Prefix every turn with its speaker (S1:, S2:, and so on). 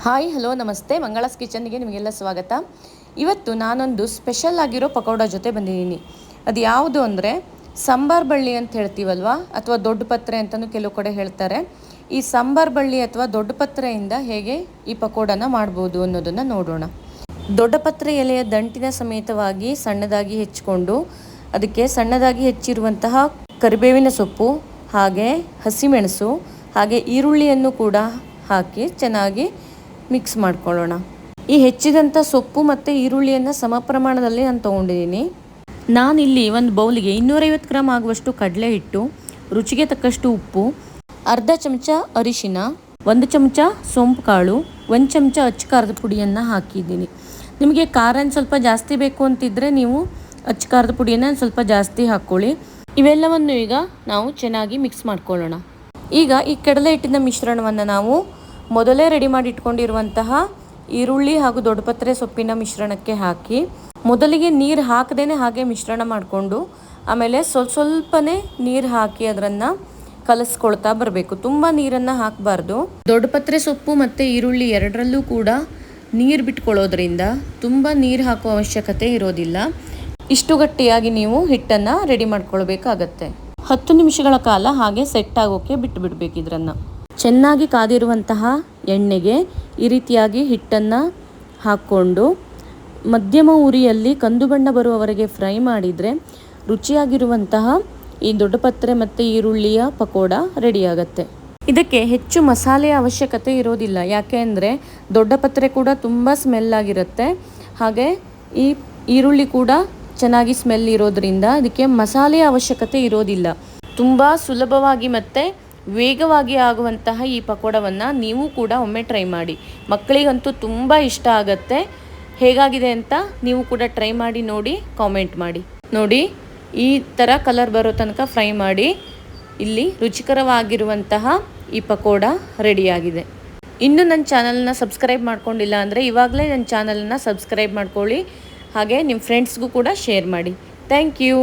S1: Hi hello ನಮಸ್ತೆ, ಮಂಗಳಾಸ್ ಕಿಚನ್ಗೆ ನಿಮಗೆಲ್ಲ ಸ್ವಾಗತ. ಇವತ್ತು ನಾನೊಂದು ಸ್ಪೆಷಲ್ ಆಗಿರೋ ಪಕೋಡ ಜೊತೆ ಬಂದಿದ್ದೀನಿ. ಅದು ಯಾವುದು ಅಂದರೆ ಸಾಂಬಾರ್ ಬಳ್ಳಿ ಅಂತ ಹೇಳ್ತೀವಲ್ವಾ, ಅಥವಾ ದೊಡ್ಡ ಪತ್ರೆ ಅಂತಲೂ ಕೆಲವು ಕಡೆ ಹೇಳ್ತಾರೆ. ಈ ಸಾಂಬಾರ್ ಬಳ್ಳಿ ಅಥವಾ ದೊಡ್ಡ ಪತ್ರೆಯಿಂದ ಹೇಗೆ ಈ ಪಕೋಡನ ಮಾಡ್ಬೋದು ಅನ್ನೋದನ್ನು ನೋಡೋಣ. ದೊಡ್ಡ ಪತ್ರೆ ಎಲೆಯ ದಂಟಿನ ಸಮೇತವಾಗಿ ಸಣ್ಣದಾಗಿ ಹೆಚ್ಚಿಕೊಂಡು ಅದಕ್ಕೆ ಸಣ್ಣದಾಗಿ ಹೆಚ್ಚಿರುವಂತಹ ಕರಿಬೇವಿನ ಸೊಪ್ಪು, ಹಾಗೆ ಹಸಿಮೆಣಸು, ಹಾಗೆ ಈರುಳ್ಳಿಯನ್ನು ಕೂಡ ಹಾಕಿ ಚೆನ್ನಾಗಿ ಮಿಕ್ಸ್ ಮಾಡ್ಕೊಳ್ಳೋಣ. ಈ ಹೆಚ್ಚಿದಂಥ ಸೊಪ್ಪು ಮತ್ತು ಈರುಳ್ಳಿಯನ್ನು ಸಮ ಪ್ರಮಾಣದಲ್ಲಿ ನಾನು ತೊಗೊಂಡಿದ್ದೀನಿ. ನಾನಿಲ್ಲಿ ಒಂದು ಬೌಲಿಗೆ 250 ಗ್ರಾಮ್ ಆಗುವಷ್ಟು ಕಡಲೆ ಹಿಟ್ಟು, ರುಚಿಗೆ ತಕ್ಕಷ್ಟು ಉಪ್ಪು, ಅರ್ಧ ಚಮಚ ಅರಿಶಿನ, 1 ಚಮಚ ಸೋಂಪು ಕಾಳು, 1 ಚಮಚ ಅಚ್ಚ ಖಾರದ ಪುಡಿಯನ್ನು ಹಾಕಿದ್ದೀನಿ. ನಿಮಗೆ ಖಾರ ಸ್ವಲ್ಪ ಜಾಸ್ತಿ ಬೇಕು ಅಂತಿದ್ದರೆ ನೀವು ಅಚ್ಚ ಖಾರದ ಪುಡಿಯನ್ನು ಸ್ವಲ್ಪ ಜಾಸ್ತಿ ಹಾಕ್ಕೊಳ್ಳಿ. ಇವೆಲ್ಲವನ್ನು ಈಗ ನಾವು ಚೆನ್ನಾಗಿ ಮಿಕ್ಸ್ ಮಾಡ್ಕೊಳ್ಳೋಣ. ಈಗ ಈ ಕಡಲೆ ಹಿಟ್ಟಿನ ಮಿಶ್ರಣವನ್ನು ನಾವು ಮೊದಲೇ ರೆಡಿ ಮಾಡಿ ಇಟ್ಕೊಂಡಿರುವಂತಹ ಈರುಳ್ಳಿ ಹಾಗೂ ದೊಡ್ಡಪತ್ರೆ ಸೊಪ್ಪಿನ ಮಿಶ್ರಣಕ್ಕೆ ಹಾಕಿ ಮೊದಲಿಗೆ ನೀರು ಹಾಕದೇನೆ ಹಾಗೆ ಮಿಶ್ರಣ ಮಾಡಿಕೊಂಡು ಆಮೇಲೆ ಸ್ವಲ್ಪನೇ ನೀರು ಹಾಕಿ ಅದನ್ನು ಕಲಿಸ್ಕೊಳ್ತಾ ಬರಬೇಕು. ತುಂಬ ನೀರನ್ನು ಹಾಕಬಾರ್ದು. ದೊಡ್ಡಪತ್ರೆ ಸೊಪ್ಪು ಮತ್ತು ಈರುಳ್ಳಿ ಎರಡರಲ್ಲೂ ಕೂಡ ನೀರು ಬಿಟ್ಕೊಳ್ಳೋದ್ರಿಂದ ತುಂಬ ನೀರು ಹಾಕೋ ಅವಶ್ಯಕತೆ ಇರೋದಿಲ್ಲ. ಇಷ್ಟು ಗಟ್ಟಿಯಾಗಿ ನೀವು ಹಿಟ್ಟನ್ನು ರೆಡಿ ಮಾಡ್ಕೊಳ್ಬೇಕಾಗತ್ತೆ. 10 ನಿಮಿಷಗಳ ಕಾಲ ಹಾಗೆ ಸೆಟ್ ಆಗೋಕ್ಕೆ ಬಿಟ್ಟುಬಿಡ್ಬೇಕು. ಇದನ್ನು ಚೆನ್ನಾಗಿ ಕಾದಿರುವಂತಹ ಎಣ್ಣೆಗೆ ಈ ರೀತಿಯಾಗಿ ಹಿಟ್ಟನ್ನು ಹಾಕ್ಕೊಂಡು ಮಧ್ಯಮ ಉರಿಯಲ್ಲಿ ಕಂದು ಬಣ್ಣ ಬರುವವರೆಗೆ ಫ್ರೈ ಮಾಡಿದರೆ ರುಚಿಯಾಗಿರುವಂತಹ ಈ ದೊಡ್ಡಪತ್ರೆ ಮತ್ತು ಈರುಳ್ಳಿಯ ಪಕೋಡ ರೆಡಿಯಾಗತ್ತೆ. ಇದಕ್ಕೆ ಹೆಚ್ಚು ಮಸಾಲೆಯ ಅವಶ್ಯಕತೆ ಇರೋದಿಲ್ಲ. ಯಾಕೆ ಅಂದರೆ ದೊಡ್ಡಪತ್ರೆ ಕೂಡ ತುಂಬ ಸ್ಮೆಲ್ಲಾಗಿರುತ್ತೆ, ಹಾಗೆ ಈ ಈರುಳ್ಳಿ ಕೂಡ ಚೆನ್ನಾಗಿ ಸ್ಮೆಲ್ ಇರೋದ್ರಿಂದ ಅದಕ್ಕೆ ಮಸಾಲೆಯ ಅವಶ್ಯಕತೆ ಇರೋದಿಲ್ಲ. ತುಂಬ ಸುಲಭವಾಗಿ ಮತ್ತು ವೇಗವಾಗಿ ಆಗುವಂತಹ ಈ ಪಕೋಡವನ್ನು ನೀವು ಕೂಡ ಒಮ್ಮೆ ಟ್ರೈ ಮಾಡಿ. ಮಕ್ಕಳಿಗಂತೂ ತುಂಬ ಇಷ್ಟ ಆಗುತ್ತೆ. ಹೇಗಾಗಿದೆ ಅಂತ ನೀವು ಕೂಡ ಟ್ರೈ ಮಾಡಿ ನೋಡಿ, ಕಾಮೆಂಟ್ ಮಾಡಿ. ನೋಡಿ, ಈ ಥರ ಕಲರ್ ಬರೋ ತನಕ ಫ್ರೈ ಮಾಡಿ. ಇಲ್ಲಿ ರುಚಿಕರವಾಗಿರುವಂತಹ ಈ ಪಕೋಡ ರೆಡಿಯಾಗಿದೆ. ಇನ್ನೂ ನನ್ನ ಚಾನಲನ್ನು ಸಬ್ಸ್ಕ್ರೈಬ್ ಮಾಡ್ಕೊಂಡಿಲ್ಲ ಅಂದರೆ ಇವಾಗಲೇ ನನ್ನ ಚಾನಲನ್ನು ಸಬ್ಸ್ಕ್ರೈಬ್ ಮಾಡ್ಕೊಳ್ಳಿ. ಹಾಗೆ ನಿಮ್ಮ ಫ್ರೆಂಡ್ಸ್ಗೂ ಕೂಡ ಶೇರ್ ಮಾಡಿ. Thank you.